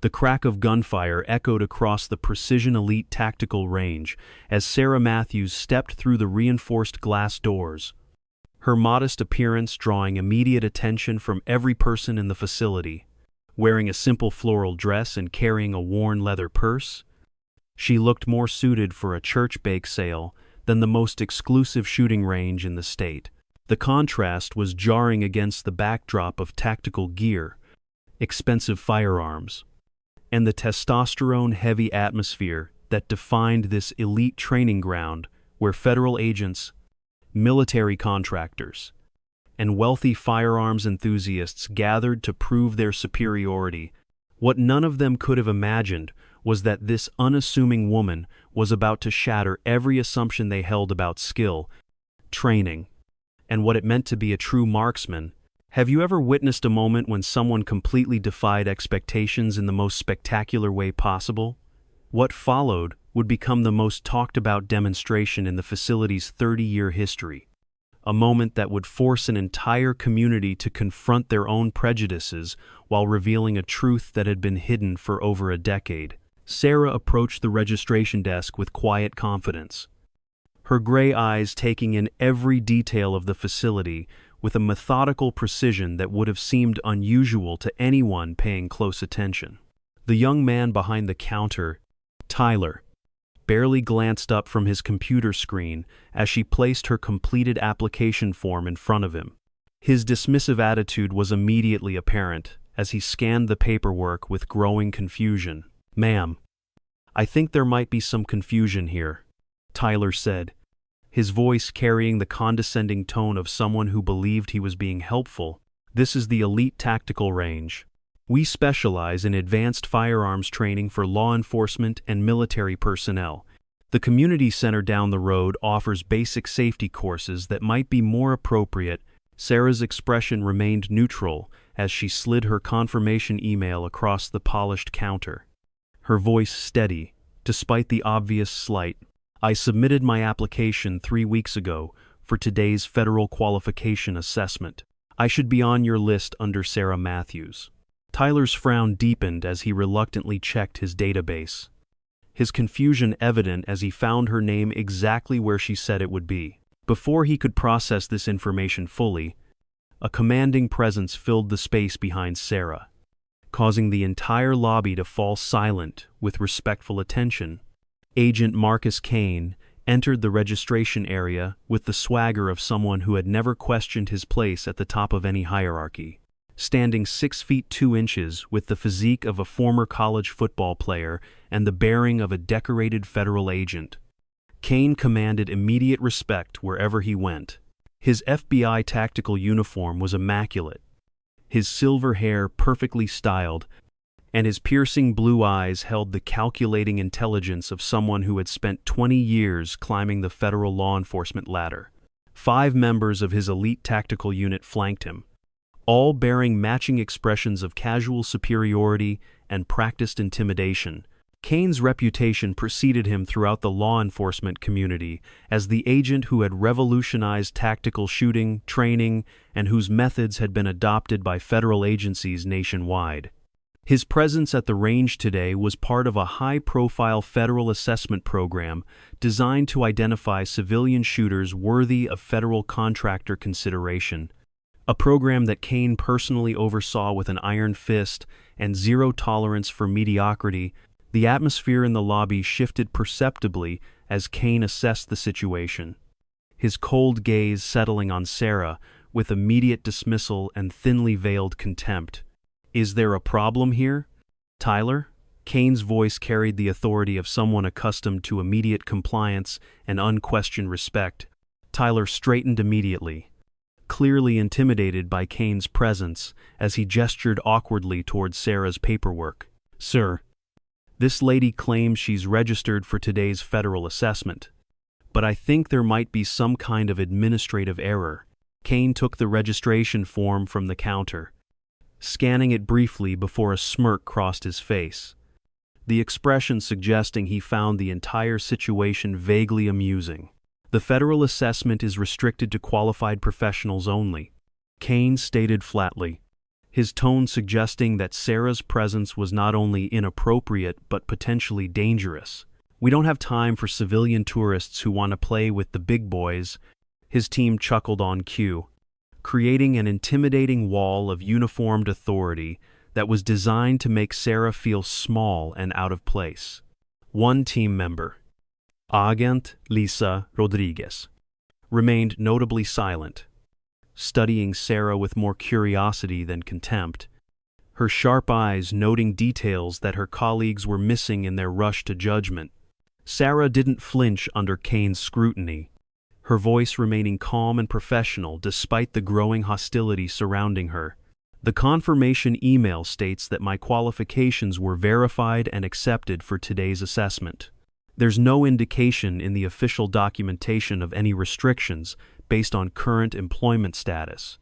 The crack of gunfire echoed across the Precision Elite Tactical Range as Sarah Matthews stepped through the reinforced glass doors, her modest appearance drawing immediate attention from every person in the facility. Wearing a simple floral dress and carrying a worn leather purse, she looked more suited for a church bake sale than the most exclusive shooting range in the state. The contrast was jarring against the backdrop of tactical gear, expensive firearms, and the testosterone-heavy atmosphere that defined this elite training ground where federal agents, military contractors, and wealthy firearms enthusiasts gathered to prove their superiority. What none of them could have imagined was that this unassuming woman was about to shatter every assumption they held about skill, training, and what it meant to be a true marksman. Have you ever witnessed a moment when someone completely defied expectations in the most spectacular way possible? What followed would become the most talked-about demonstration in the facility's 30-year history, a moment that would force an entire community to confront their own prejudices while revealing a truth that had been hidden for over a decade. Sarah approached the registration desk with quiet confidence, her gray eyes taking in every detail of the facility with a methodical precision that would have seemed unusual to anyone paying close attention. The young man behind the counter, Tyler, barely glanced up from his computer screen as she placed her completed application form in front of him. His dismissive attitude was immediately apparent as he scanned the paperwork with growing confusion. "Ma'am, I think there might be some confusion here," Tyler said, his voice carrying the condescending tone of someone who believed he was being helpful. "This is the Elite Tactical Range. We specialize in advanced firearms training for law enforcement and military personnel. The community center down the road offers basic safety courses that might be more appropriate." Sarah's expression remained neutral as she slid her confirmation email across the polished counter, her voice steady, despite the obvious slight. "I submitted my application 3 weeks ago for today's federal qualification assessment. I should be on your list under Sarah Matthews." Tyler's frown deepened as he reluctantly checked his database, his confusion evident as he found her name exactly where she said it would be. Before he could process this information fully, a commanding presence filled the space behind Sarah, causing the entire lobby to fall silent with respectful attention. Agent Marcus Kane entered the registration area with the swagger of someone who had never questioned his place at the top of any hierarchy. Standing 6 feet 2 inches with the physique of a former college football player and the bearing of a decorated federal agent, Kane commanded immediate respect wherever he went. His FBI tactical uniform was immaculate, his silver hair perfectly styled, and his piercing blue eyes held the calculating intelligence of someone who had spent 20 years climbing the federal law enforcement ladder. 5 members of his elite tactical unit flanked him, all bearing matching expressions of casual superiority and practiced intimidation. Kane's reputation preceded him throughout the law enforcement community as the agent who had revolutionized tactical shooting, training, and whose methods had been adopted by federal agencies nationwide. His presence at the range today was part of a high-profile federal assessment program designed to identify civilian shooters worthy of federal contractor consideration, a program that Kane personally oversaw with an iron fist and zero tolerance for mediocrity. The atmosphere in the lobby shifted perceptibly as Kane assessed the situation, his cold gaze settling on Sarah with immediate dismissal and thinly veiled contempt. "Is there a problem here, Tyler?" Kane's voice carried the authority of someone accustomed to immediate compliance and unquestioned respect. Tyler straightened immediately, clearly intimidated by Kane's presence as he gestured awkwardly towards Sarah's paperwork. "Sir, this lady claims she's registered for today's federal assessment, but I think there might be some kind of administrative error." Kane took the registration form from the counter, scanning it briefly before a smirk crossed his face, the expression suggesting he found the entire situation vaguely amusing. "The federal assessment is restricted to qualified professionals only," Kane stated flatly, his tone suggesting that Sarah's presence was not only inappropriate but potentially dangerous. "We don't have time for civilian tourists who want to play with the big boys," his team chuckled on cue, creating an intimidating wall of uniformed authority that was designed to make Sarah feel small and out of place. One team member, Agent Lisa Rodriguez, remained notably silent, studying Sarah with more curiosity than contempt, her sharp eyes noting details that her colleagues were missing in their rush to judgment. Sarah didn't flinch under Kane's scrutiny, her voice remaining calm and professional despite the growing hostility surrounding her. "The confirmation email states that my qualifications were verified and accepted for today's assessment. There's no indication in the official documentation of any restrictions based on current employment status."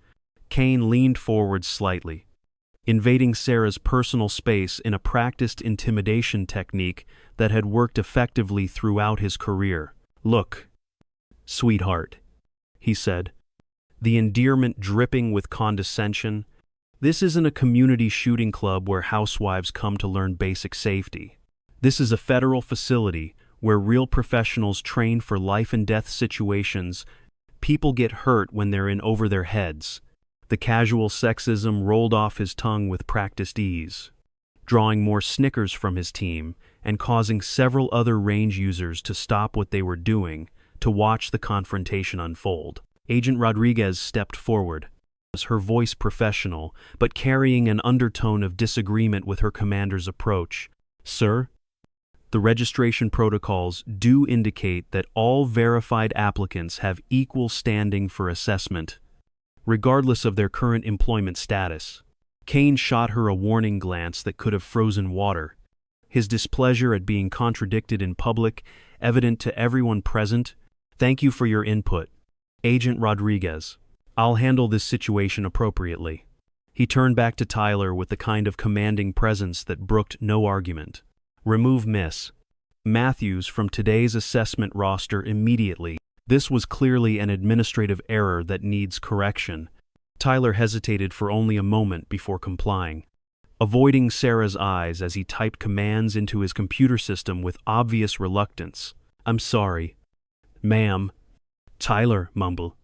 Kane leaned forward slightly, invading Sarah's personal space in a practiced intimidation technique that had worked effectively throughout his career. "Look, sweetheart," he said, the endearment dripping with condescension, "this isn't a community shooting club where housewives come to learn basic safety. This is a federal facility where real professionals train for life-and-death situations. People get hurt when they're in over their heads." The casual sexism rolled off his tongue with practiced ease, drawing more snickers from his team and causing several other range users to stop what they were doing to watch the confrontation unfold. Agent Rodriguez stepped forward, her voice professional, but carrying an undertone of disagreement with her commander's approach. "Sir, the registration protocols do indicate that all verified applicants have equal standing for assessment, regardless of their current employment status." Kane shot her a warning glance that could have frozen water, his displeasure at being contradicted in public evident to everyone present. "Thank you for your input, Agent Rodriguez. I'll handle this situation appropriately." He turned back to Tyler with the kind of commanding presence that brooked no argument. "Remove Miss Matthews from today's assessment roster immediately. This was clearly an administrative error that needs correction." Tyler hesitated for only a moment before complying, avoiding Sarah's eyes as he typed commands into his computer system with obvious reluctance. "I'm sorry, ma'am," Tyler mumbled,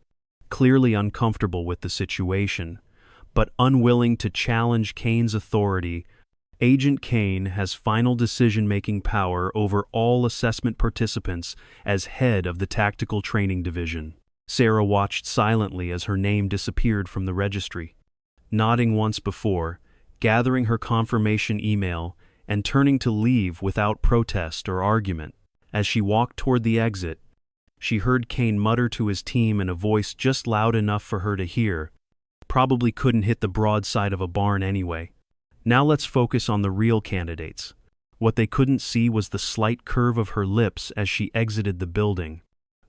clearly uncomfortable with the situation, but unwilling to challenge Kane's authority. Agent Kane has final decision-making power over all assessment participants as head of the Tactical Training Division. Sarah watched silently as her name disappeared from the registry, nodding once before, gathering her confirmation email, and turning to leave without protest or argument. As she walked toward the exit, she heard Kane mutter to his team in a voice just loud enough for her to hear. "Probably couldn't hit the broadside of a barn anyway. Now let's focus on the real candidates." What they couldn't see was the slight curve of her lips as she exited the building,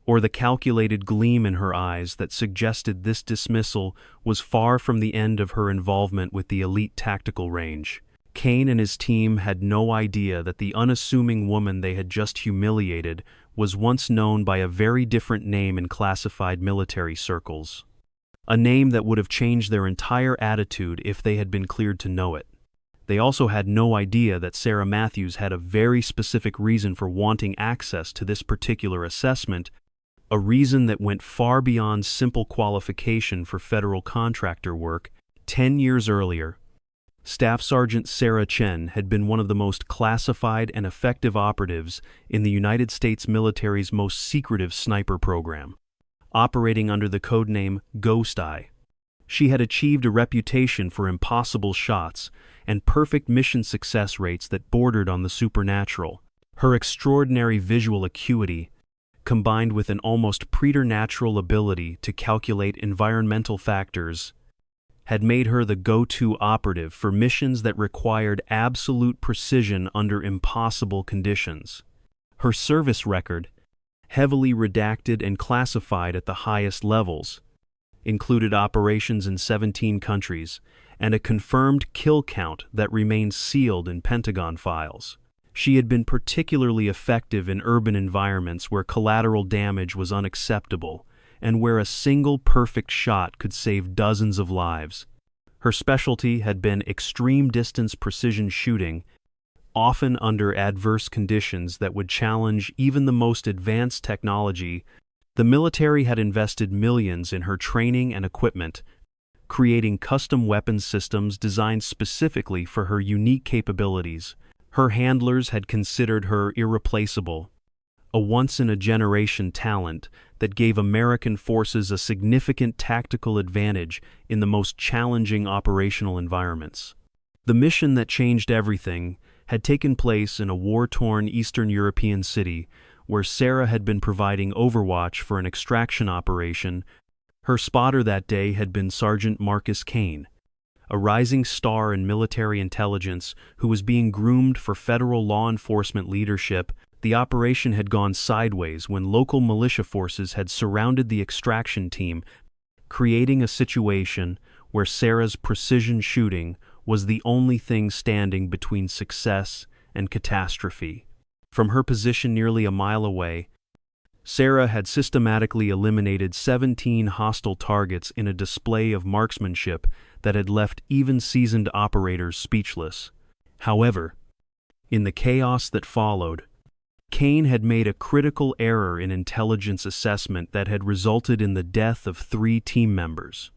or the calculated gleam in her eyes that suggested this dismissal was far from the end of her involvement with the elite tactical range. Kane and his team had no idea that the unassuming woman they had just humiliated was once known by a very different name in classified military circles. A name that would have changed their entire attitude if they had been cleared to know it. They also had no idea that Sarah Matthews had a very specific reason for wanting access to this particular assessment, a reason that went far beyond simple qualification for federal contractor work. 10 years earlier, Staff Sergeant Sarah Chen had been one of the most classified and effective operatives in the United States military's most secretive sniper program, operating under the codename Ghost Eye. She had achieved a reputation for impossible shots and perfect mission success rates that bordered on the supernatural. Her extraordinary visual acuity, combined with an almost preternatural ability to calculate environmental factors, had made her the go-to operative for missions that required absolute precision under impossible conditions. Her service record, heavily redacted and classified at the highest levels, included operations in 17 countries and a confirmed kill count that remained sealed in Pentagon files. She had been particularly effective in urban environments where collateral damage was unacceptable and where a single perfect shot could save dozens of lives. Her specialty had been extreme distance precision shooting, often under adverse conditions that would challenge even the most advanced technology. The military had invested millions in her training and equipment, creating custom weapons systems designed specifically for her unique capabilities. Her handlers had considered her irreplaceable, a once-in-a-generation talent that gave American forces a significant tactical advantage in the most challenging operational environments. The mission that changed everything had taken place in a war-torn Eastern European city where Sarah had been providing overwatch for an extraction operation. Her spotter that day had been Sergeant Marcus Kane, a rising star in military intelligence who was being groomed for federal law enforcement leadership. The operation had gone sideways when local militia forces had surrounded the extraction team, creating a situation where Sarah's precision shooting was the only thing standing between success and catastrophe. From her position nearly a mile away, Sarah had systematically eliminated 17 hostile targets in a display of marksmanship that had left even seasoned operators speechless. However, in the chaos that followed, Kane had made a critical error in intelligence assessment that had resulted in the death of 3 team members,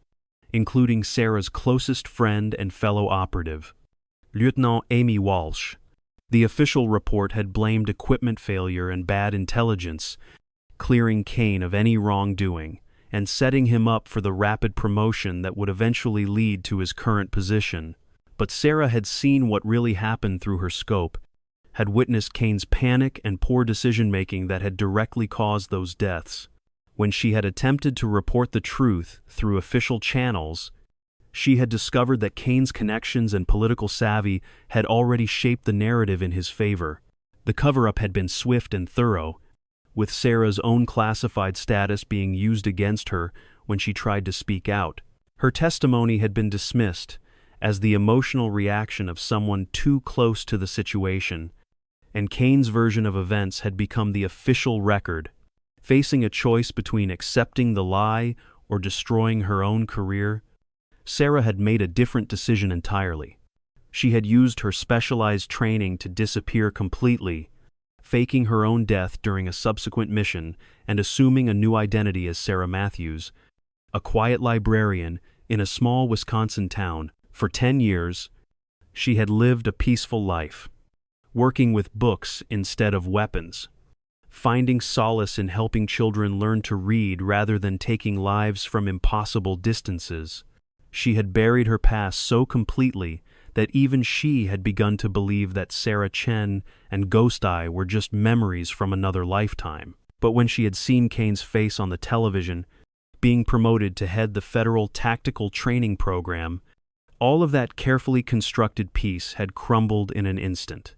including Sarah's closest friend and fellow operative, Lieutenant Amy Walsh. The official report had blamed equipment failure and bad intelligence, clearing Kane of any wrongdoing and setting him up for the rapid promotion that would eventually lead to his current position. But Sarah had seen what really happened through her scope, had witnessed Kane's panic and poor decision-making that had directly caused those deaths. When she had attempted to report the truth through official channels, she had discovered that Kane's connections and political savvy had already shaped the narrative in his favor. The cover-up had been swift and thorough, with Sarah's own classified status being used against her when she tried to speak out. Her testimony had been dismissed as the emotional reaction of someone too close to the situation, and Kane's version of events had become the official record. Facing a choice between accepting the lie or destroying her own career, Sarah had made a different decision entirely. She had used her specialized training to disappear completely, faking her own death during a subsequent mission and assuming a new identity as Sarah Matthews, a quiet librarian in a small Wisconsin town. For 10 years, she had lived a peaceful life, working with books instead of weapons, finding solace in helping children learn to read rather than taking lives from impossible distances. She had buried her past so completely that even she had begun to believe that Sarah Chen and Ghost Eye were just memories from another lifetime. But when she had seen Kane's face on the television, being promoted to head the federal tactical training program, all of that carefully constructed piece had crumbled in an instant.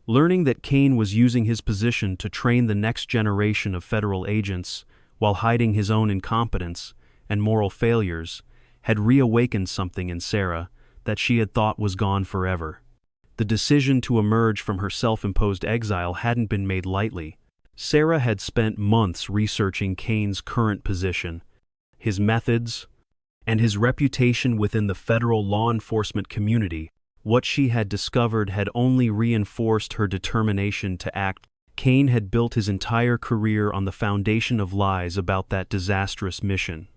Learning that Kane was using his position to train the next generation of federal agents while hiding his own incompetence and moral failures had reawakened something in Sarah that she had thought was gone forever. The decision to emerge from her self-imposed exile hadn't been made lightly. Sarah had spent months researching Kane's current position, his methods, and his reputation within the federal law enforcement community. What she had discovered had only reinforced her determination to act. Kane had built his entire career on the foundation of lies about that disastrous mission,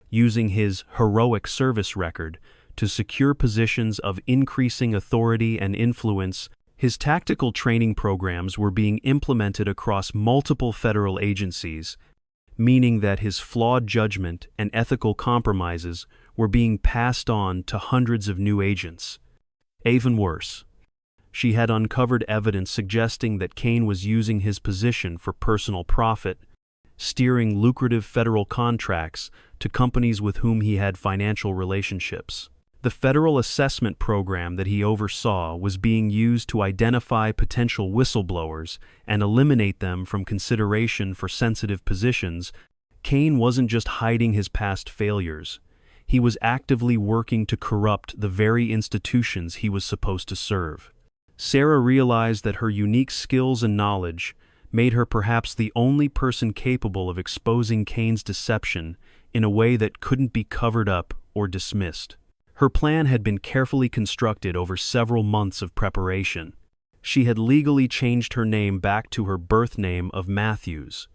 using his heroic service record to secure positions of increasing authority and influence. His tactical training programs were being implemented across multiple federal agencies, meaning that his flawed judgment and ethical compromises were being passed on to hundreds of new agents. Even worse, she had uncovered evidence suggesting that Kane was using his position for personal profit, steering lucrative federal contracts to companies with whom he had financial relationships. The federal assessment program that he oversaw was being used to identify potential whistleblowers and eliminate them from consideration for sensitive positions. Kane wasn't just hiding his past failures. He was actively working to corrupt the very institutions he was supposed to serve. Sarah realized that her unique skills and knowledge made her perhaps the only person capable of exposing Kane's deception in a way that couldn't be covered up or dismissed. Her plan had been carefully constructed over several months of preparation. She had legally changed her name back to her birth name of Matthews,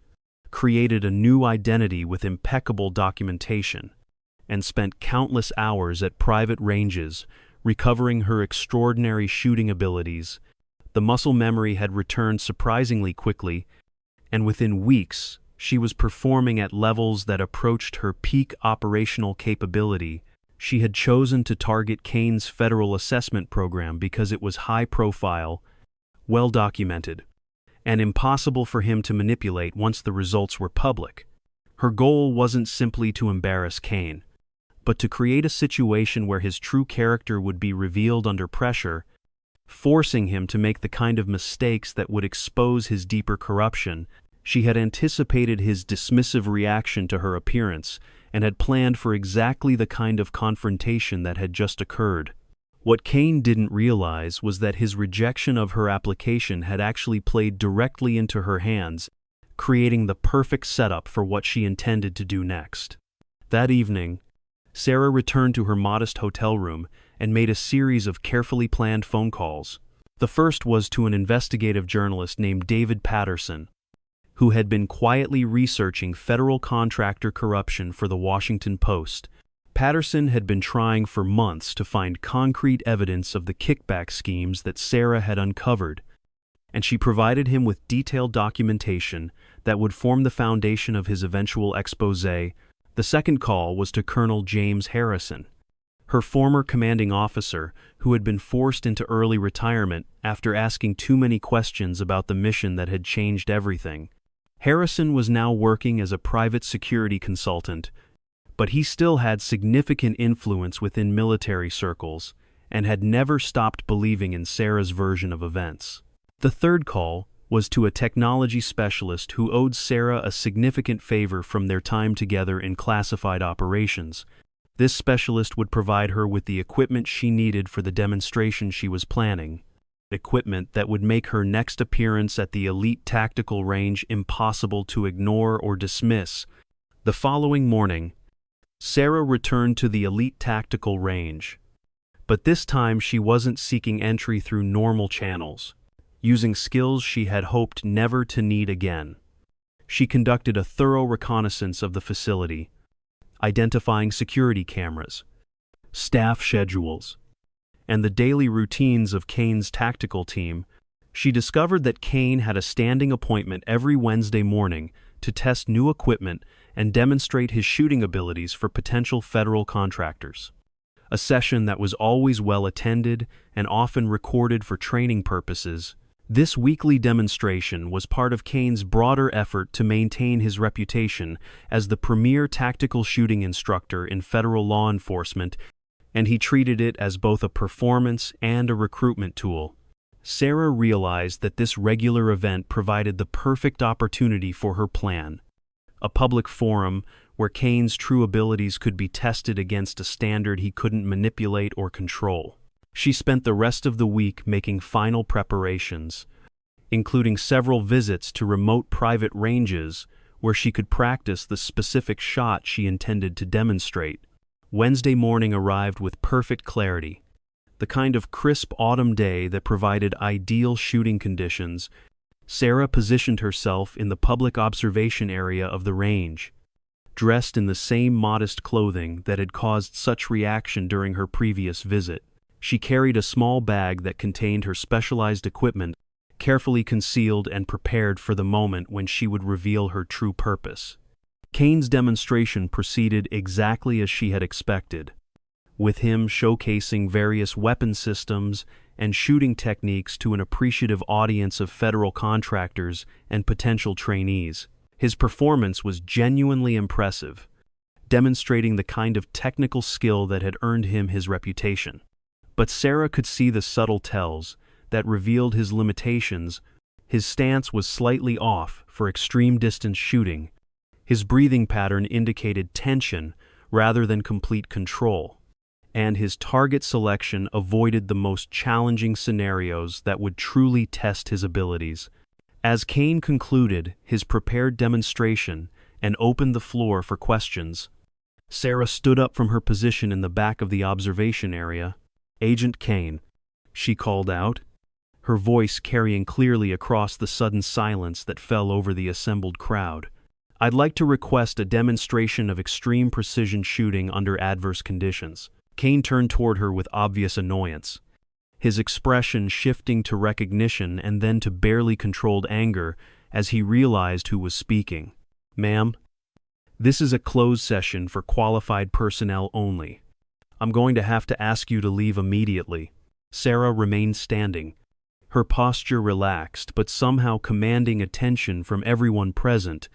created a new identity with impeccable documentation, and spent countless hours at private ranges recovering her extraordinary shooting abilities. The muscle memory had returned surprisingly quickly, and within weeks she was performing at levels that approached her peak operational capability. She had chosen to target Kane's federal assessment program because it was high-profile, well-documented, and impossible for him to manipulate once the results were public. Her goal wasn't simply to embarrass Kane, but to create a situation where his true character would be revealed under pressure, forcing him to make the kind of mistakes that would expose his deeper corruption. She had anticipated his dismissive reaction to her appearance and had planned for exactly the kind of confrontation that had just occurred. What Kane didn't realize was that his rejection of her application had actually played directly into her hands, creating the perfect setup for what she intended to do next. That evening, Sarah returned to her modest hotel room and made a series of carefully planned phone calls. The first was to an investigative journalist named David Patterson, who had been quietly researching federal contractor corruption for the Washington Post. Patterson had been trying for months to find concrete evidence of the kickback schemes that Sarah had uncovered, and she provided him with detailed documentation that would form the foundation of his eventual exposé. The second call was to Colonel James Harrison, her former commanding officer who had been forced into early retirement after asking too many questions about the mission that had changed everything. Harrison was now working as a private security consultant, but he still had significant influence within military circles and had never stopped believing in Sarah's version of events. The third call was to a technology specialist who owed Sarah a significant favor from their time together in classified operations. This specialist would provide her with the equipment she needed for the demonstration she was planning, equipment that would make her next appearance at the elite tactical range impossible to ignore or dismiss. The following morning, Sarah returned to the elite tactical range, but this time she wasn't seeking entry through normal channels, using skills she had hoped never to need again. She conducted a thorough reconnaissance of the facility, identifying security cameras, staff schedules, and the daily routines of Kane's tactical team. She discovered that Kane had a standing appointment every Wednesday morning to test new equipment and demonstrate his shooting abilities for potential federal contractors. A session that was always well attended and often recorded for training purposes. This weekly demonstration was part of Kane's broader effort to maintain his reputation as the premier tactical shooting instructor in federal law enforcement, and he treated it as both a performance and a recruitment tool. Sarah realized that this regular event provided the perfect opportunity for her plan, a public forum where Kane's true abilities could be tested against a standard he couldn't manipulate or control. She spent the rest of the week making final preparations, including several visits to remote private ranges where she could practice the specific shot she intended to demonstrate. Wednesday morning arrived with perfect clarity, the kind of crisp autumn day that provided ideal shooting conditions. Sarah positioned herself in the public observation area of the range, dressed in the same modest clothing that had caused such reaction during her previous visit. She carried a small bag that contained her specialized equipment, carefully concealed and prepared for the moment when she would reveal her true purpose. Kane's demonstration proceeded exactly as she had expected, with him showcasing various weapon systems and shooting techniques to an appreciative audience of federal contractors and potential trainees. His performance was genuinely impressive, demonstrating the kind of technical skill that had earned him his reputation. But Sarah could see the subtle tells that revealed his limitations. His stance was slightly off for extreme distance shooting. His breathing pattern indicated tension rather than complete control, and his target selection avoided the most challenging scenarios that would truly test his abilities. As Kane concluded his prepared demonstration and opened the floor for questions, Sarah stood up from her position in the back of the observation area. "Agent Kane," she called out, her voice carrying clearly across the sudden silence that fell over the assembled crowd. "I'd like to request a demonstration of extreme precision shooting under adverse conditions." Kane turned toward her with obvious annoyance, his expression shifting to recognition and then to barely controlled anger as he realized who was speaking. "Ma'am, this is a closed session for qualified personnel only. I'm going to have to ask you to leave immediately." Sarah remained standing, her posture relaxed but somehow commanding attention from everyone present.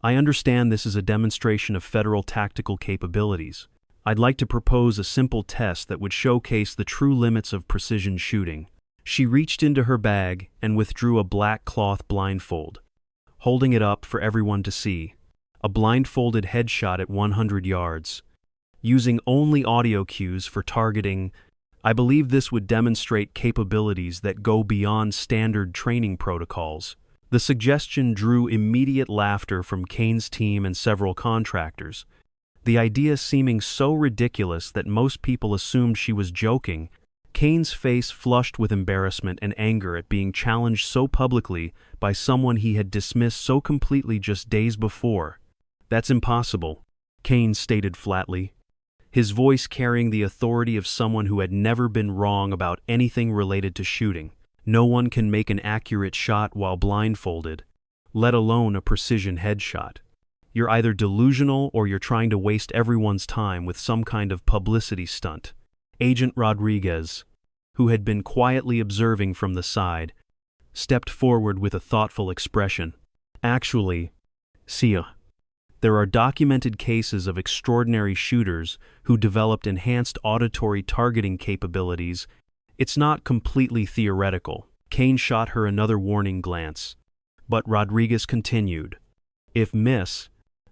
"I understand this is a demonstration of federal tactical capabilities. I'd like to propose a simple test that would showcase the true limits of precision shooting." She reached into her bag and withdrew a black cloth blindfold, holding it up for everyone to see. A blindfolded headshot at 100 yards, using only audio cues for targeting. "I believe this would demonstrate capabilities that go beyond standard training protocols." The suggestion drew immediate laughter from Kane's team and several contractors, the idea seeming so ridiculous that most people assumed she was joking. Kane's face flushed with embarrassment and anger at being challenged so publicly by someone he had dismissed so completely just days before. "That's impossible," Kane stated flatly, his voice carrying the authority of someone who had never been wrong about anything related to shooting. "No one can make an accurate shot while blindfolded, let alone a precision headshot. You're either delusional or you're trying to waste everyone's time with some kind of publicity stunt." Agent Rodriguez, who had been quietly observing from the side, stepped forward with a thoughtful expression. "Actually, Sia, there are documented cases of extraordinary shooters who developed enhanced auditory targeting capabilities. It's not completely theoretical." Kane shot her another warning glance, but Rodriguez continued. "If Miss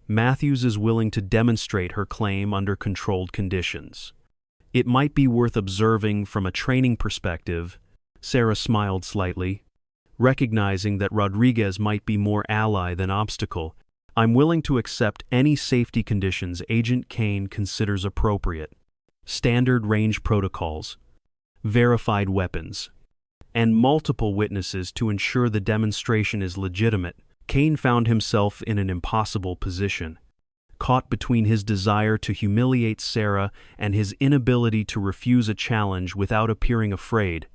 Matthews is willing to demonstrate her claim under controlled conditions, it might be worth observing from a training perspective." Sarah smiled slightly, recognizing that Rodriguez might be more ally than obstacle. "I'm willing to accept any safety conditions Agent Kane considers appropriate. Standard range protocols, verified weapons, and multiple witnesses to ensure the demonstration is legitimate." Kane found himself in an impossible position, caught between his desire to humiliate Sarah and his inability to refuse a challenge without appearing afraid.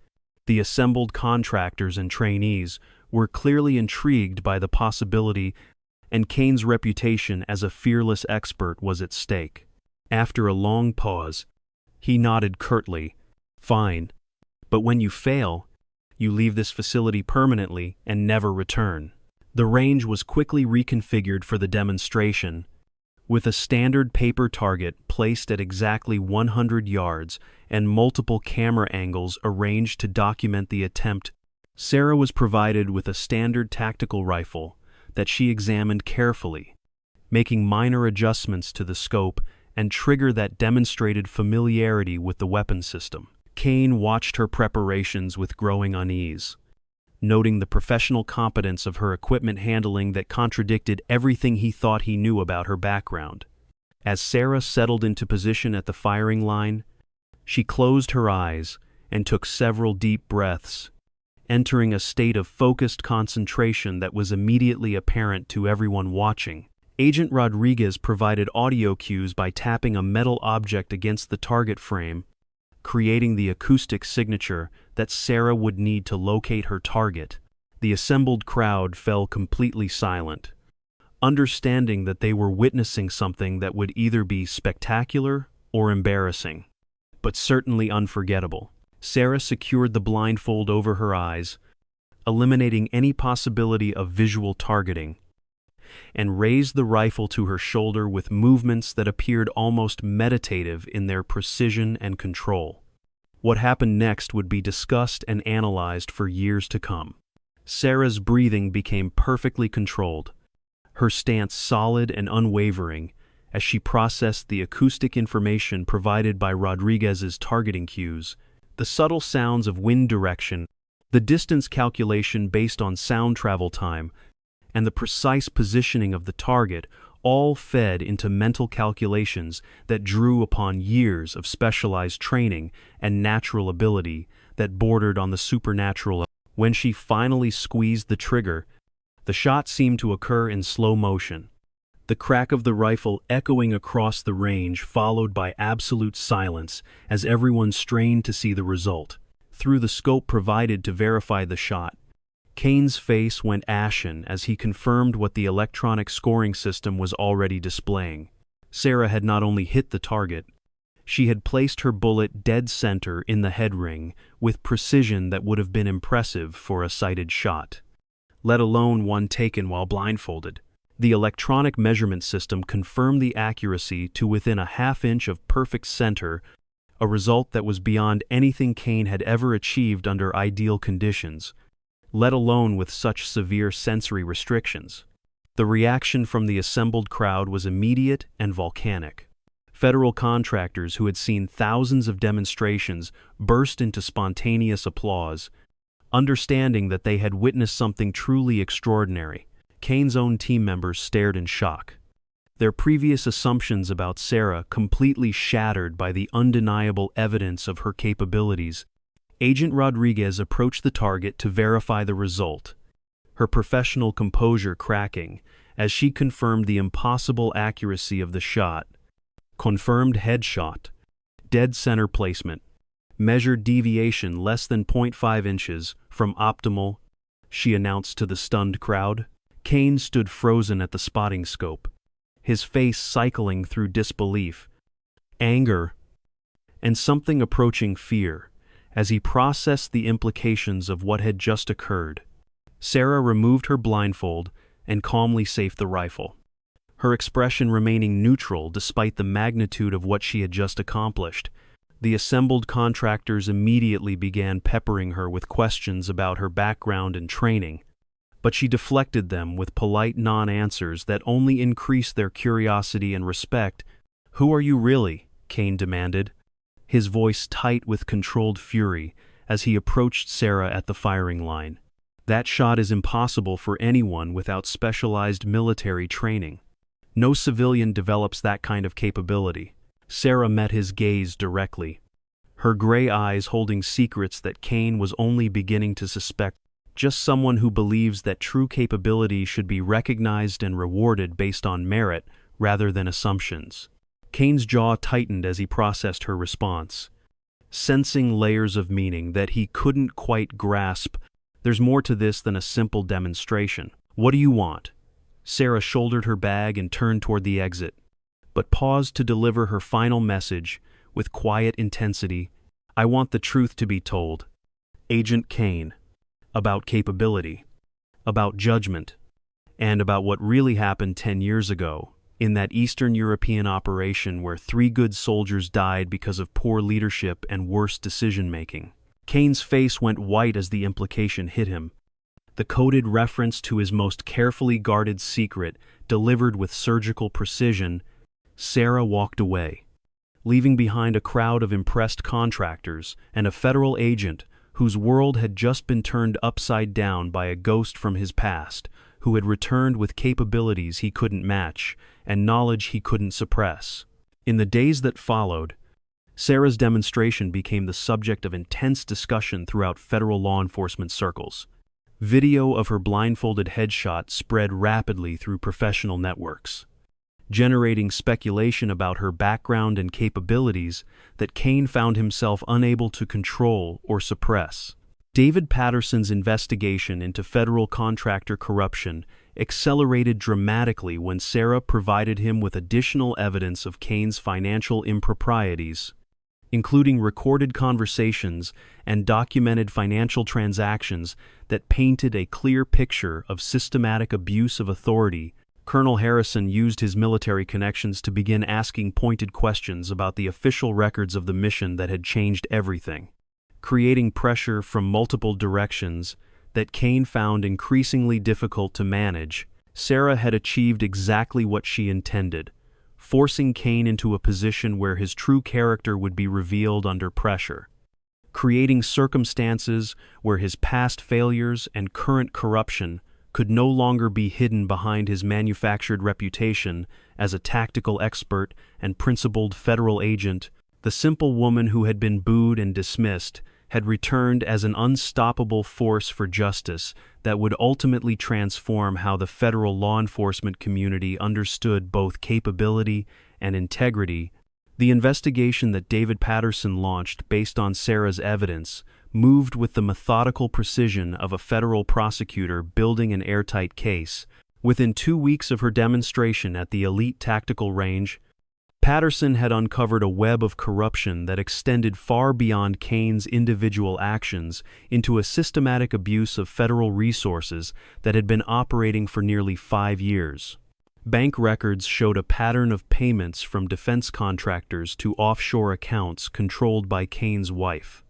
The assembled contractors and trainees were clearly intrigued by the possibility, and Kane's reputation as a fearless expert was at stake. After a long pause, he nodded curtly. "Fine, but when you fail, you leave this facility permanently and never return." The range was quickly reconfigured for the demonstration, with a standard paper target placed at exactly 100 yards and multiple camera angles arranged to document the attempt. Sarah was provided with a standard tactical rifle that she examined carefully, making minor adjustments to the scope and trigger that demonstrated familiarity with the weapon system. Kane watched her preparations with growing unease, noting the professional competence of her equipment handling that contradicted everything he thought he knew about her background. As Sarah settled into position at the firing line, she closed her eyes and took several deep breaths, entering a state of focused concentration that was immediately apparent to everyone watching. Agent Rodriguez provided audio cues by tapping a metal object against the target frame, creating the acoustic signature that Sarah would need to locate her target. The assembled crowd fell completely silent, understanding that they were witnessing something that would either be spectacular or embarrassing, but certainly unforgettable. Sarah secured the blindfold over her eyes, eliminating any possibility of visual targeting, and raised the rifle to her shoulder with movements that appeared almost meditative in their precision and control. What happened next would be discussed and analyzed for years to come. Sarah's breathing became perfectly controlled, her stance solid and unwavering as she processed the acoustic information provided by Rodriguez's targeting cues. The subtle sounds of wind direction, the distance calculation based on sound travel time, and the precise positioning of the target all fed into mental calculations that drew upon years of specialized training and natural ability that bordered on the supernatural. When she finally squeezed the trigger, the shot seemed to occur in slow motion, the crack of the rifle echoing across the range, followed by absolute silence as everyone strained to see the result. Through the scope provided to verify the shot, Kane's face went ashen as he confirmed what the electronic scoring system was already displaying. Sarah had not only hit the target, she had placed her bullet dead center in the head ring with precision that would have been impressive for a sighted shot, let alone one taken while blindfolded. The electronic measurement system confirmed the accuracy to within a half-inch of perfect center, a result that was beyond anything Kane had ever achieved under ideal conditions, let alone with such severe sensory restrictions. The reaction from the assembled crowd was immediate and volcanic. Federal contractors who had seen thousands of demonstrations burst into spontaneous applause, understanding that they had witnessed something truly extraordinary. Kane's own team members stared in shock, their previous assumptions about Sarah completely shattered by the undeniable evidence of her capabilities. Agent Rodriguez approached the target to verify the result, her professional composure cracking as she confirmed the impossible accuracy of the shot. Confirmed headshot, dead center placement, measured deviation less than 0.5 inches from optimal, she announced to the stunned crowd. Kane stood frozen at the spotting scope, his face cycling through disbelief, anger, and something approaching fear as he processed the implications of what had just occurred. Sarah removed her blindfold and calmly safed the rifle, her expression remaining neutral despite the magnitude of what she had just accomplished. The assembled contractors immediately began peppering her with questions about her background and training, but she deflected them with polite non-answers that only increased their curiosity and respect. "Who are you really?" Kane demanded, his voice tight with controlled fury as he approached Sarah at the firing line. "That shot is impossible for anyone without specialized military training. No civilian develops that kind of capability." Sarah met his gaze directly, her gray eyes holding secrets that Kane was only beginning to suspect. Just someone who believes that true capability should be recognized and rewarded based on merit rather than assumptions. Kane's jaw tightened as he processed her response, sensing layers of meaning that he couldn't quite grasp. "There's more to this than a simple demonstration. What do you want?" Sarah shouldered her bag and turned toward the exit, but paused to deliver her final message with quiet intensity. "I want the truth to be told, Agent Kane. About capability, about judgment, and about what really happened 10 years ago in that Eastern European operation where 3 good soldiers died because of poor leadership and worse decision-making." Kane's face went white as the implication hit him, the coded reference to his most carefully guarded secret delivered with surgical precision. Sarah walked away, leaving behind a crowd of impressed contractors and a federal agent whose world had just been turned upside down by a ghost from his past, who had returned with capabilities he couldn't match and knowledge he couldn't suppress. In the days that followed, Sarah's demonstration became the subject of intense discussion throughout federal law enforcement circles. Video of her blindfolded headshot spread rapidly through professional networks, generating speculation about her background and capabilities that Kane found himself unable to control or suppress. David Patterson's investigation into federal contractor corruption accelerated dramatically when Sarah provided him with additional evidence of Kane's financial improprieties, including recorded conversations and documented financial transactions that painted a clear picture of systematic abuse of authority. Colonel Harrison used his military connections to begin asking pointed questions about the official records of the mission that had changed everything, creating pressure from multiple directions that Kane found increasingly difficult to manage. Sarah had achieved exactly what she intended, forcing Kane into a position where his true character would be revealed under pressure, creating circumstances where his past failures and current corruption could no longer be hidden behind his manufactured reputation as a tactical expert and principled federal agent. The simple woman who had been booed and dismissed had returned as an unstoppable force for justice that would ultimately transform how the federal law enforcement community understood both capability and integrity. The investigation that David Patterson launched based on Sarah's evidence moved with the methodical precision of a federal prosecutor building an airtight case. Within 2 weeks of her demonstration at the elite tactical range, Patterson had uncovered a web of corruption that extended far beyond Kane's individual actions into a systematic abuse of federal resources that had been operating for nearly 5 years. Bank records showed a pattern of payments from defense contractors to offshore accounts controlled by Kane's wife,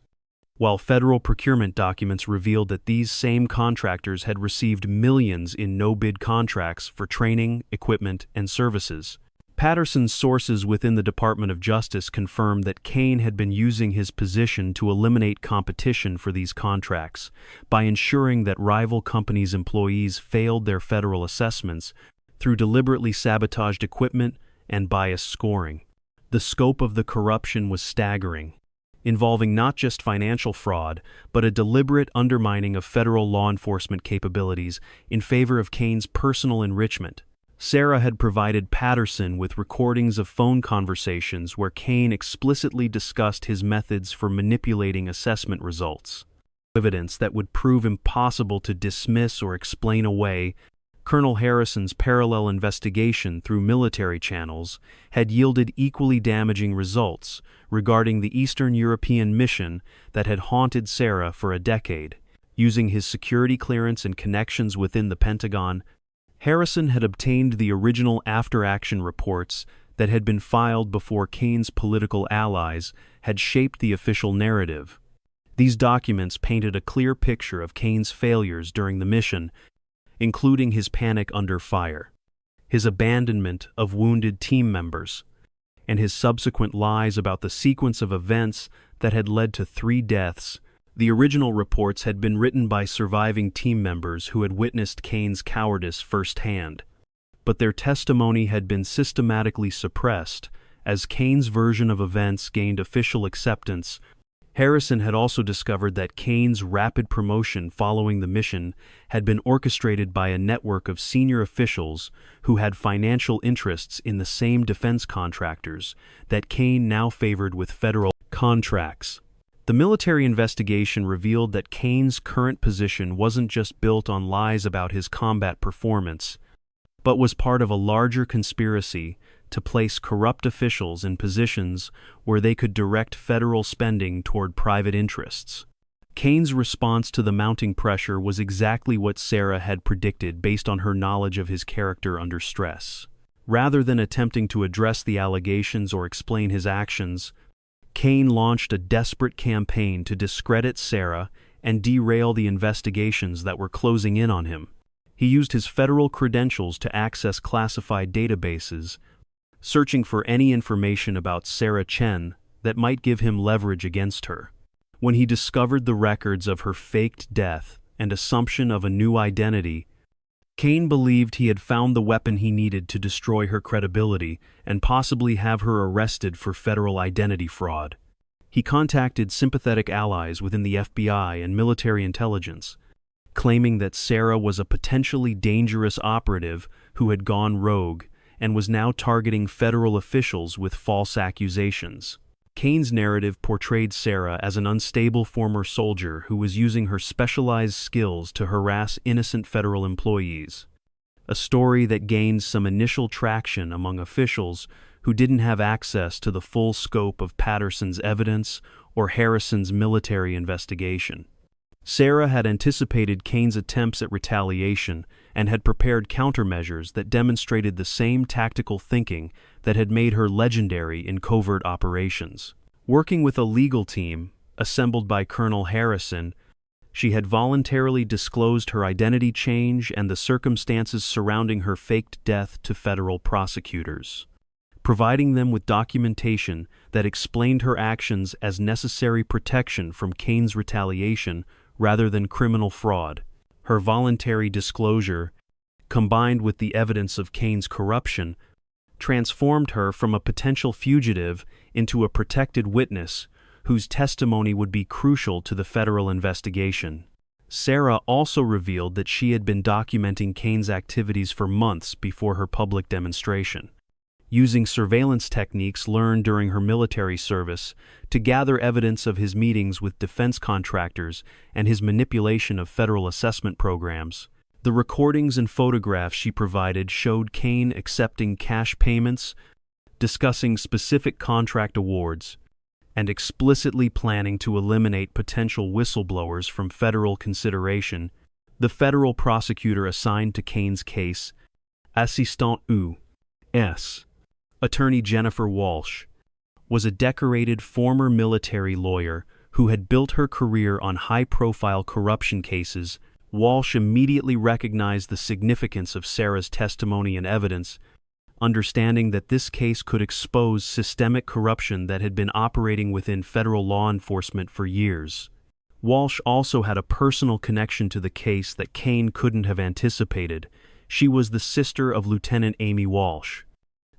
while federal procurement documents revealed that these same contractors had received millions in no-bid contracts for training, equipment, and services. Patterson's sources within the Department of Justice confirmed that Kane had been using his position to eliminate competition for these contracts by ensuring that rival companies' employees failed their federal assessments through deliberately sabotaged equipment and biased scoring. The scope of the corruption was staggering, involving not just financial fraud, but a deliberate undermining of federal law enforcement capabilities in favor of Kane's personal enrichment. Sarah had provided Patterson with recordings of phone conversations where Kane explicitly discussed his methods for manipulating assessment results. Evidence that would prove impossible to dismiss or explain away. Colonel Harrison's parallel investigation through military channels had yielded equally damaging results regarding the Eastern European mission that had haunted Sarah for a decade. Using his security clearance and connections within the Pentagon, Harrison had obtained the original after-action reports that had been filed before Kane's political allies had shaped the official narrative. These documents painted a clear picture of Kane's failures during the mission, including his panic under fire, his abandonment of wounded team members, and his subsequent lies about the sequence of events that had led to 3 deaths. The original reports had been written by surviving team members who had witnessed Kane's cowardice firsthand, but their testimony had been systematically suppressed as Kane's version of events gained official acceptance. Harrison had also discovered that Kane's rapid promotion following the mission had been orchestrated by a network of senior officials who had financial interests in the same defense contractors that Kane now favored with federal contracts. The military investigation revealed that Kane's current position wasn't just built on lies about his combat performance, but was part of a larger conspiracy to place corrupt officials in positions where they could direct federal spending toward private interests. Kane's response to the mounting pressure was exactly what Sarah had predicted based on her knowledge of his character under stress. Rather than attempting to address the allegations or explain his actions, Kane launched a desperate campaign to discredit Sarah and derail the investigations that were closing in on him. He used his federal credentials to access classified databases, searching for any information about Sarah Chen that might give him leverage against her. When he discovered the records of her faked death and assumption of a new identity, Kane believed he had found the weapon he needed to destroy her credibility and possibly have her arrested for federal identity fraud. He contacted sympathetic allies within the FBI and military intelligence, claiming that Sarah was a potentially dangerous operative who had gone rogue and was now targeting federal officials with false accusations. Kane's narrative portrayed Sarah as an unstable former soldier who was using her specialized skills to harass innocent federal employees, a story that gained some initial traction among officials who didn't have access to the full scope of Patterson's evidence or Harrison's military investigation. Sarah had anticipated Kane's attempts at retaliation and had prepared countermeasures that demonstrated the same tactical thinking that had made her legendary in covert operations. Working with a legal team, assembled by Colonel Harrison, she had voluntarily disclosed her identity change and the circumstances surrounding her faked death to federal prosecutors, providing them with documentation that explained her actions as necessary protection from Kane's retaliation rather than criminal fraud. Her voluntary disclosure, combined with the evidence of Kane's corruption, transformed her from a potential fugitive into a protected witness whose testimony would be crucial to the federal investigation. Sarah also revealed that she had been documenting Kane's activities for months before her public demonstration, using surveillance techniques learned during her military service to gather evidence of his meetings with defense contractors and his manipulation of federal assessment programs. The recordings and photographs she provided showed Kane accepting cash payments, discussing specific contract awards, and explicitly planning to eliminate potential whistleblowers from federal consideration. The federal prosecutor assigned to Kane's case, Assistant U.S. Attorney Jennifer Walsh, was a decorated former military lawyer who had built her career on high-profile corruption cases. Walsh immediately recognized the significance of Sarah's testimony and evidence, understanding that this case could expose systemic corruption that had been operating within federal law enforcement for years. Walsh also had a personal connection to the case that Kane couldn't have anticipated. She was the sister of Lieutenant Amy Walsh,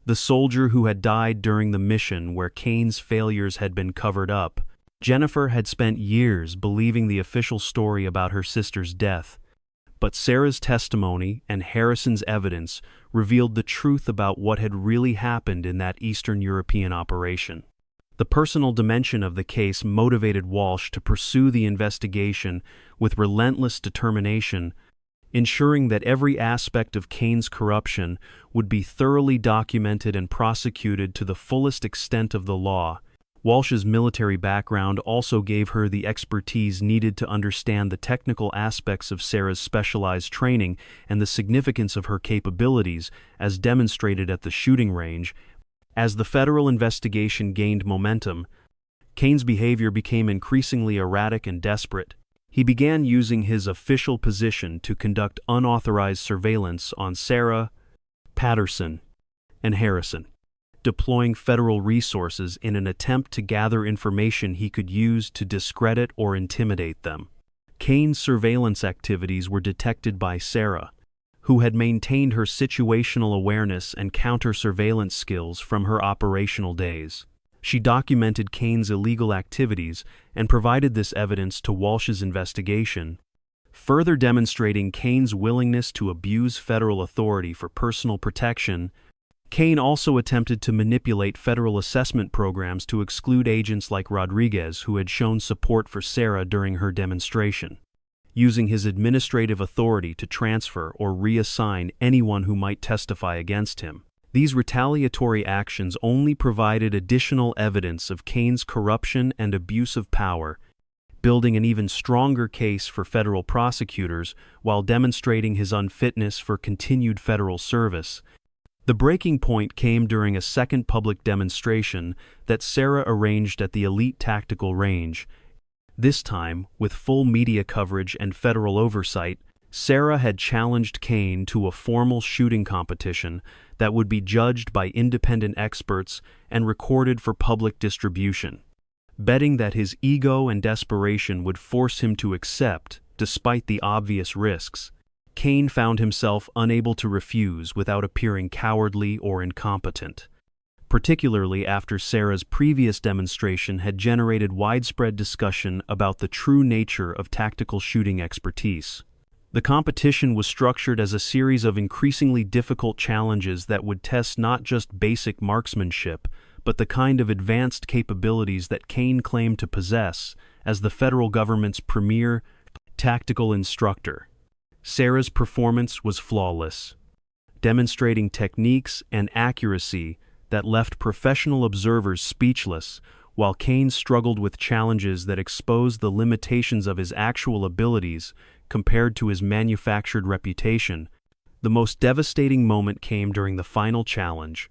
the soldier who had died during the mission where Kane's failures had been covered up. Jennifer had spent years believing the official story about her sister's death, but Sarah's testimony and Harrison's evidence revealed the truth about what had really happened in that Eastern European operation. The personal dimension of the case motivated Walsh to pursue the investigation with relentless determination, ensuring that every aspect of Kane's corruption would be thoroughly documented and prosecuted to the fullest extent of the law. Walsh's military background also gave her the expertise needed to understand the technical aspects of Sarah's specialized training and the significance of her capabilities, as demonstrated at the shooting range. As the federal investigation gained momentum, Kane's behavior became increasingly erratic and desperate. He began using his official position to conduct unauthorized surveillance on Sarah, Patterson, and Harrison, deploying federal resources in an attempt to gather information he could use to discredit or intimidate them. Kane's surveillance activities were detected by Sarah, who had maintained her situational awareness and counter-surveillance skills from her operational days. She documented Kane's illegal activities and provided this evidence to Walsh's investigation, further demonstrating Kane's willingness to abuse federal authority for personal protection. Kane also attempted to manipulate federal assessment programs to exclude agents like Rodriguez who had shown support for Sarah during her demonstration, using his administrative authority to transfer or reassign anyone who might testify against him. These retaliatory actions only provided additional evidence of Kane's corruption and abuse of power, building an even stronger case for federal prosecutors while demonstrating his unfitness for continued federal service. The breaking point came during a second public demonstration that Sarah arranged at the elite tactical range. This time, with full media coverage and federal oversight, Sarah had challenged Kane to a formal shooting competition that would be judged by independent experts and recorded for public distribution, betting that his ego and desperation would force him to accept, despite the obvious risks. Kane found himself unable to refuse without appearing cowardly or incompetent, particularly after Sarah's previous demonstration had generated widespread discussion about the true nature of tactical shooting expertise. The competition was structured as a series of increasingly difficult challenges that would test not just basic marksmanship, but the kind of advanced capabilities that Kane claimed to possess as the federal government's premier tactical instructor. Sarah's performance was flawless, demonstrating techniques and accuracy that left professional observers speechless, while Kane struggled with challenges that exposed the limitations of his actual abilities compared to his manufactured reputation. The most devastating moment came during the final challenge,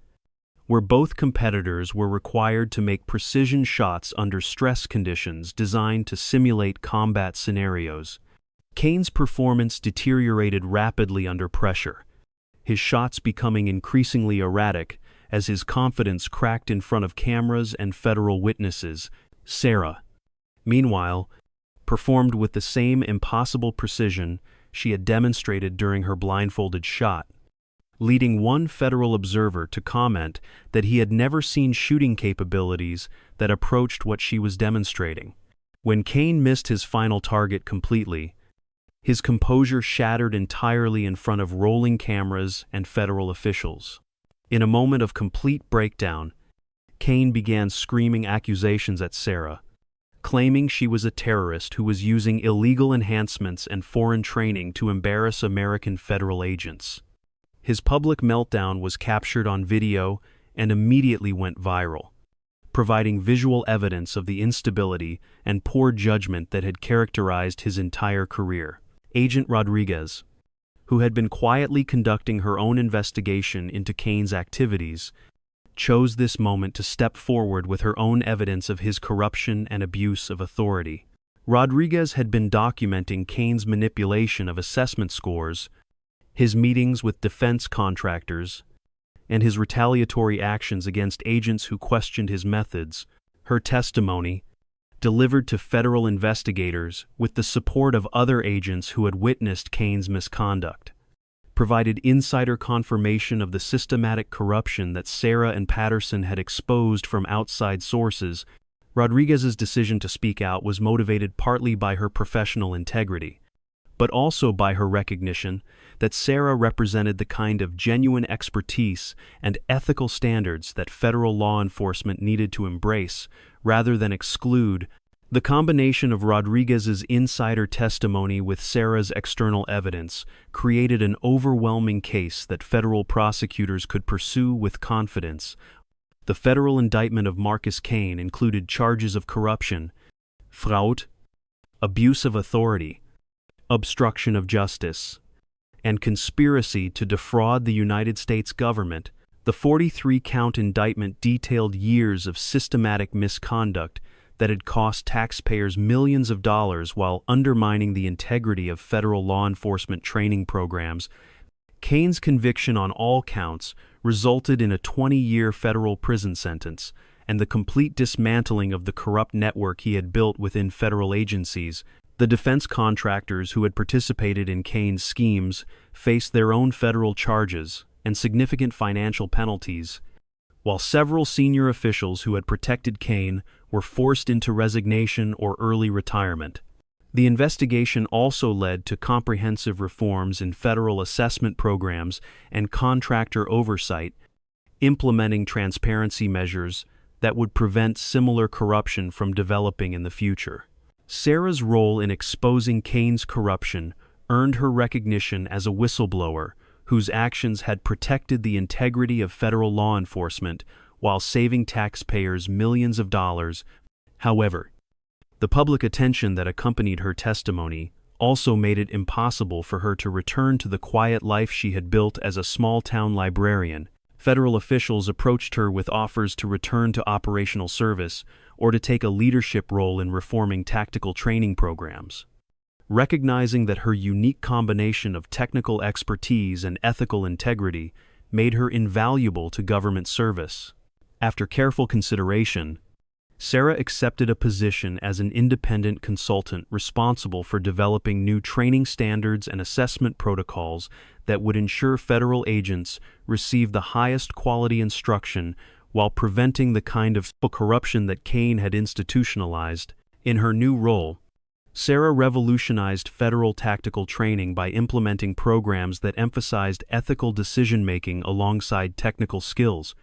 where both competitors were required to make precision shots under stress conditions designed to simulate combat scenarios. Kane's performance deteriorated rapidly under pressure, his shots becoming increasingly erratic as his confidence cracked in front of cameras and federal witnesses. Sarah, meanwhile, performed with the same impossible precision, she had demonstrated during her blindfolded shot, leading one federal observer to comment that he had never seen shooting capabilities that approached what she was demonstrating. When Cain missed his final target completely, his composure shattered entirely in front of rolling cameras and federal officials. In a moment of complete breakdown, Cain began screaming accusations at Sarah, claiming she was a terrorist who was using illegal enhancements and foreign training to embarrass American federal agents. His public meltdown was captured on video and immediately went viral, providing visual evidence of the instability and poor judgment that had characterized his entire career. Agent Rodriguez, who had been quietly conducting her own investigation into Cain's activities, chose this moment to step forward with her own evidence of his corruption and abuse of authority. Rodriguez had been documenting Cain's manipulation of assessment scores, his meetings with defense contractors, and his retaliatory actions against agents who questioned his methods. Her testimony, delivered to federal investigators with the support of other agents who had witnessed Cain's misconduct, provided insider confirmation of the systematic corruption that Sarah and Patterson had exposed from outside sources. Rodriguez's decision to speak out was motivated partly by her professional integrity, but also by her recognition that Sarah represented the kind of genuine expertise and ethical standards that federal law enforcement needed to embrace rather than exclude. The combination of Rodriguez's insider testimony with Sarah's external evidence created an overwhelming case that federal prosecutors could pursue with confidence. The federal indictment of Marcus Cain included charges of corruption, fraud, abuse of authority, obstruction of justice, and conspiracy to defraud the United States government. The 43-count indictment detailed years of systematic misconduct that had cost taxpayers millions of dollars while undermining the integrity of federal law enforcement training programs. Cain's conviction on all counts resulted in a 20-year federal prison sentence and the complete dismantling of the corrupt network he had built within federal agencies. The defense contractors who had participated in Cain's schemes faced their own federal charges and significant financial penalties, while several senior officials who had protected Cain were forced into resignation or early retirement. The investigation also led to comprehensive reforms in federal assessment programs and contractor oversight, implementing transparency measures that would prevent similar corruption from developing in the future. Sarah's role in exposing Cain's corruption earned her recognition as a whistleblower whose actions had protected the integrity of federal law enforcement while saving taxpayers millions of dollars. However, the public attention that accompanied her testimony also made it impossible for her to return to the quiet life she had built as a small-town librarian. Federal officials approached her with offers to return to operational service or to take a leadership role in reforming tactical training programs. Recognizing that her unique combination of technical expertise and ethical integrity made her invaluable to government service. After careful consideration, Sarah accepted a position as an independent consultant responsible for developing new training standards and assessment protocols that would ensure federal agents receive the highest quality instruction while preventing the kind of corruption that Cain had institutionalized. In her new role, Sarah revolutionized federal tactical training by implementing programs that emphasized ethical decision-making alongside technical skills,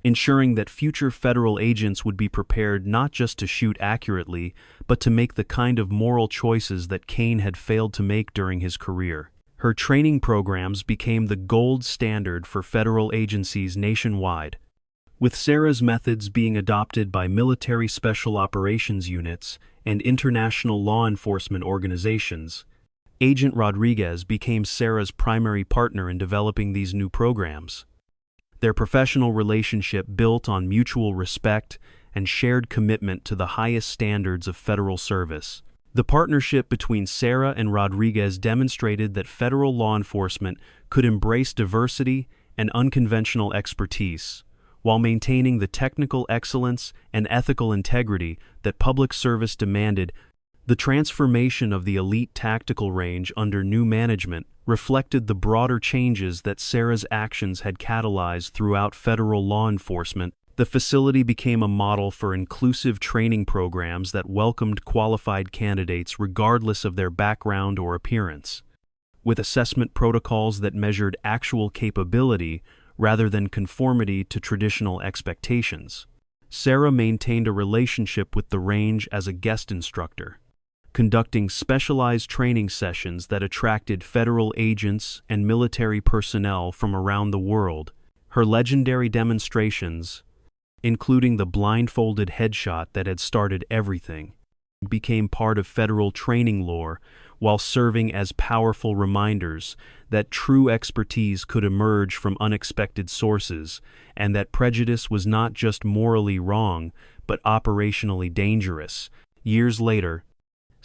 ensuring that future federal agents would be prepared not just to shoot accurately, but to make the kind of moral choices that Cain had failed to make during his career. Her training programs became the gold standard for federal agencies nationwide, with Sarah's methods being adopted by military special operations units and international law enforcement organizations. Agent Rodriguez became Sarah's primary partner in developing these new programs. Their professional relationship built on mutual respect and shared commitment to the highest standards of federal service. The partnership between Sarah and Rodriguez demonstrated that federal law enforcement could embrace diversity and unconventional expertise, while maintaining the technical excellence and ethical integrity that public service demanded. The transformation of the elite tactical range under new management reflected the broader changes that Sarah's actions had catalyzed throughout federal law enforcement. The facility became a model for inclusive training programs that welcomed qualified candidates regardless of their background or appearance, with assessment protocols that measured actual capability rather than conformity to traditional expectations. Sarah maintained a relationship with the range as a guest instructor, conducting specialized training sessions that attracted federal agents and military personnel from around the world. Her legendary demonstrations, including the blindfolded headshot that had started everything, became part of federal training lore while serving as powerful reminders that true expertise could emerge from unexpected sources and that prejudice was not just morally wrong but operationally dangerous. Years later,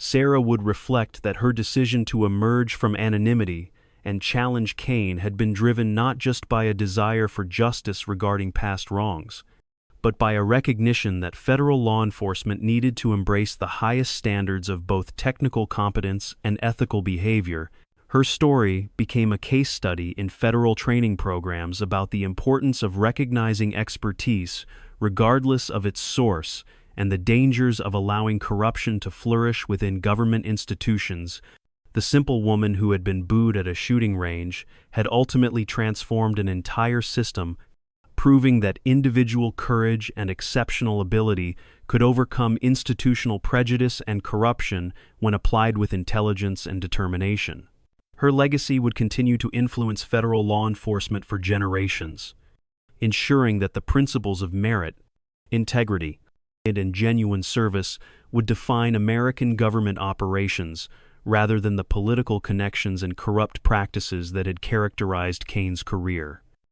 Sarah would reflect that her decision to emerge from anonymity and challenge Kane had been driven not just by a desire for justice regarding past wrongs, but by a recognition that federal law enforcement needed to embrace the highest standards of both technical competence and ethical behavior. Her story became a case study in federal training programs about the importance of recognizing expertise regardless of its source and the dangers of allowing corruption to flourish within government institutions. The simple woman who had been booed at a shooting range had ultimately transformed an entire system, proving that individual courage and exceptional ability could overcome institutional prejudice and corruption when applied with intelligence and determination. Her legacy would continue to influence federal law enforcement for generations, ensuring that the principles of merit, integrity, and genuine service would define American government operations rather than the political connections and corrupt practices that had characterized Kane's career.